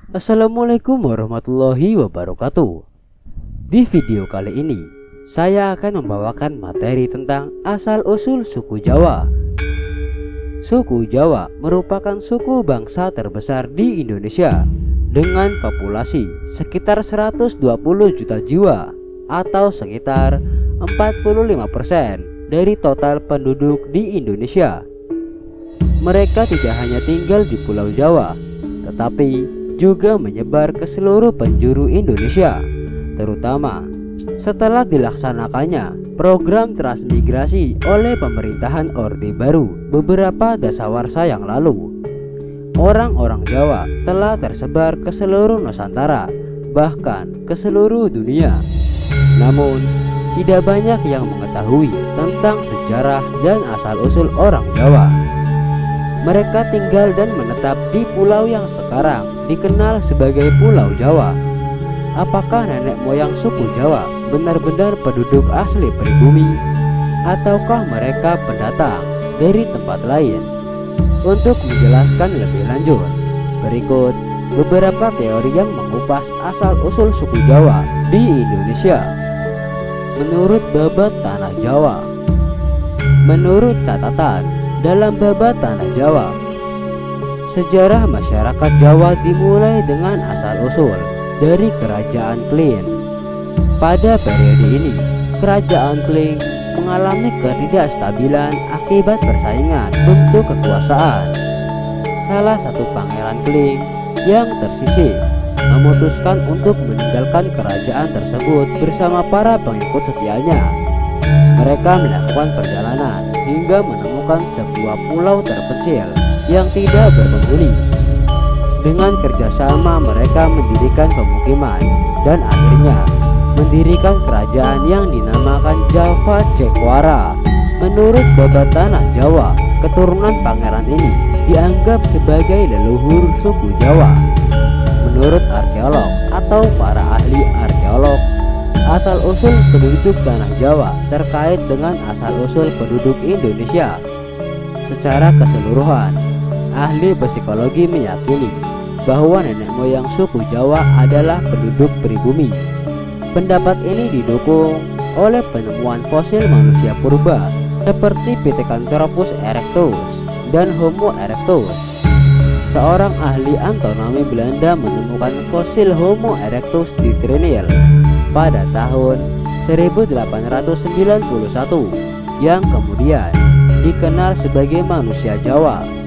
Assalamualaikum warahmatullahi wabarakatuh. Di video kali ini saya akan membawakan materi tentang asal-usul suku Jawa. Suku Jawa merupakan suku bangsa terbesar di Indonesia dengan populasi sekitar 120 juta jiwa atau sekitar 45% dari total penduduk di Indonesia. Mereka tidak hanya tinggal di Pulau Jawa, tetapi juga menyebar ke seluruh penjuru Indonesia, terutama setelah dilaksanakannya program transmigrasi oleh pemerintahan Orde Baru beberapa dasawarsa yang lalu. Orang-orang Jawa telah tersebar ke seluruh Nusantara, bahkan ke seluruh dunia. Namun, tidak banyak yang mengetahui tentang sejarah dan asal-usul orang Jawa. Mereka tinggal dan menetap di pulau yang sekarang dikenal sebagai Pulau Jawa. Apakah nenek moyang suku Jawa benar-benar penduduk asli pribumi, ataukah mereka pendatang dari tempat lain? Untuk menjelaskan lebih lanjut, berikut beberapa teori yang mengupas asal-usul suku Jawa di Indonesia. Menurut Babat Tanah Jawa. Menurut catatan dalam Babat Tanah Jawa, sejarah masyarakat Jawa dimulai dengan asal-usul dari Kerajaan Kling. Pada periode ini, Kerajaan Kling mengalami ketidakstabilan akibat persaingan untuk kekuasaan. Salah satu pangeran Kling yang tersisih memutuskan untuk meninggalkan kerajaan tersebut bersama para pengikut setianya. Mereka melakukan perjalanan hingga menemukan sebuah pulau terpencil yang tidak berpenghuni. Dengan kerjasama mereka mendirikan pemukiman dan akhirnya mendirikan kerajaan yang dinamakan Java Cekwara. Menurut Babat Tanah Jawa, keturunan pangeran ini dianggap sebagai leluhur suku Jawa. Menurut arkeolog atau para ahli arkeolog, asal-usul penduduk Tanah Jawa terkait dengan asal-usul penduduk Indonesia. Secara keseluruhan, ahli psikologi meyakini bahwa nenek moyang suku Jawa adalah penduduk pribumi. Pendapat ini didukung oleh penemuan fosil manusia purba seperti Pithecanthropus erectus dan Homo erectus. Seorang ahli anatomi Belanda menemukan fosil Homo erectus di Trinil pada tahun 1891 yang kemudian dikenal sebagai manusia Jawa.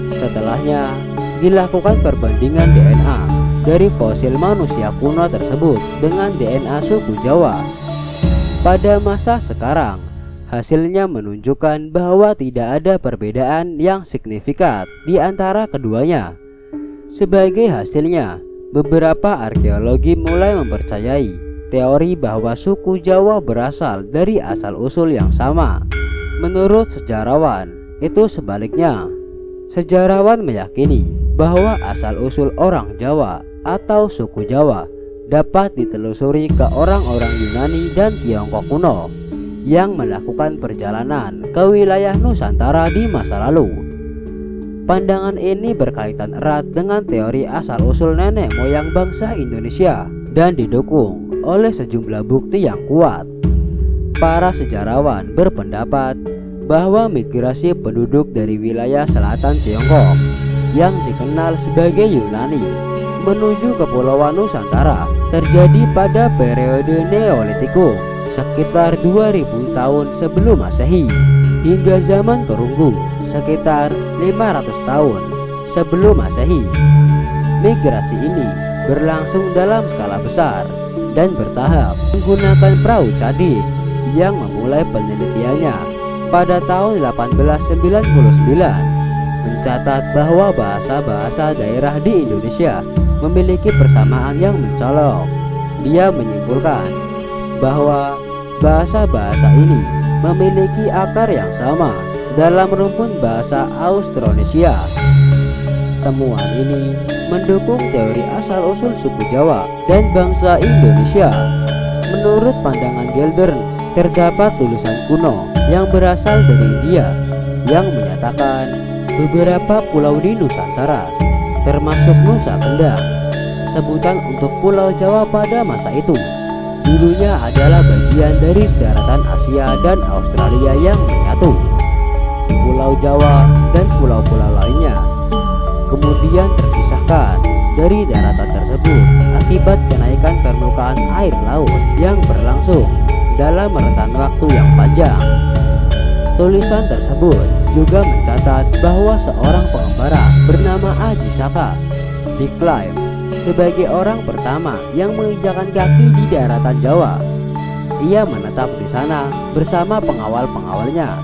Setelahnya dilakukan perbandingan DNA dari fosil manusia kuno tersebut dengan DNA suku Jawa. Pada masa sekarang, hasilnya menunjukkan bahwa tidak ada perbedaan yang signifikan di antara keduanya. Sebagai hasilnya, beberapa arkeologi mulai mempercayai teori bahwa suku Jawa berasal dari asal-usul yang sama. Menurut sejarawan, itu sebaliknya. Sejarawan meyakini bahwa asal-usul orang Jawa atau suku Jawa dapat ditelusuri ke orang-orang Yunani dan Tiongkok kuno yang melakukan perjalanan ke wilayah Nusantara di masa lalu. Pandangan ini berkaitan erat dengan teori asal-usul nenek moyang bangsa Indonesia dan didukung oleh sejumlah bukti yang kuat. Para sejarawan berpendapat bahwa migrasi penduduk dari wilayah selatan Tiongkok yang dikenal sebagai Yunani menuju Kepulauan Nusantara terjadi pada periode Neolitikum sekitar 2000 tahun sebelum Masehi hingga zaman perunggu sekitar 500 tahun sebelum Masehi. Migrasi ini berlangsung dalam skala besar dan bertahap menggunakan perahu cadik yang memulai penelitiannya pada tahun 1899, mencatat bahwa bahasa-bahasa daerah di Indonesia memiliki persamaan yang mencolok. Dia menyimpulkan bahwa bahasa-bahasa ini memiliki akar yang sama dalam rumpun bahasa Austronesia. Temuan ini mendukung teori asal-usul suku Jawa dan bangsa Indonesia. Menurut pandangan Geldern, terdapat tulisan kuno yang berasal dari India yang menyatakan beberapa pulau di Nusantara, termasuk Nusa Kendang, sebutan untuk Pulau Jawa pada masa itu. Dulunya adalah bagian dari daratan Asia dan Australia yang menyatu, Pulau Jawa dan pulau-pulau lainnya kemudian terpisahkan dari daratan tersebut akibat kenaikan permukaan air laut yang berlangsung dalam rentan waktu yang panjang. Tulisan tersebut juga mencatat bahwa seorang pengembara bernama Aji Saka diklaim sebagai orang pertama yang menginjakan kaki di daratan Jawa. Ia menetap di sana bersama pengawal-pengawalnya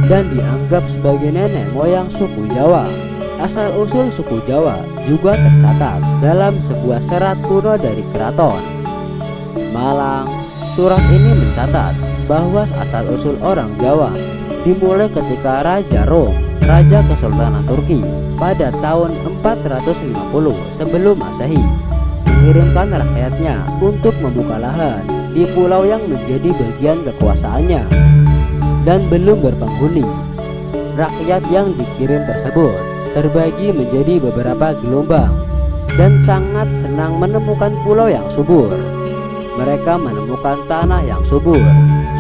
dan dianggap sebagai nenek moyang suku Jawa. Asal-usul suku Jawa juga tercatat dalam sebuah serat kuno dari Keraton Malang. Surat ini mencatat bahwa asal-usul orang Jawa dimulai ketika Raja Rom, Raja Kesultanan Turki, pada tahun 450 sebelum Masehi mengirimkan rakyatnya untuk membuka lahan di pulau yang menjadi bagian kekuasaannya dan belum berpenghuni. Rakyat yang dikirim tersebut terbagi menjadi beberapa gelombang dan sangat senang menemukan pulau yang subur. Mereka menemukan tanah yang subur,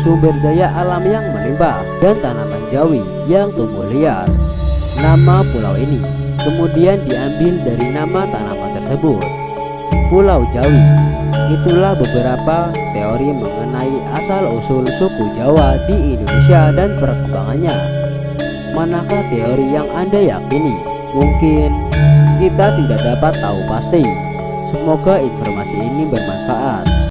sumber daya alam yang melimpah, dan tanaman jawi yang tumbuh liar. Nama pulau ini kemudian diambil dari nama tanaman tersebut, Pulau Jawi. Itulah beberapa teori mengenai asal-usul suku Jawa di Indonesia dan perkembangannya. Manakah teori yang Anda yakini? Mungkin kita tidak dapat tahu pasti. Semoga informasi ini bermanfaat.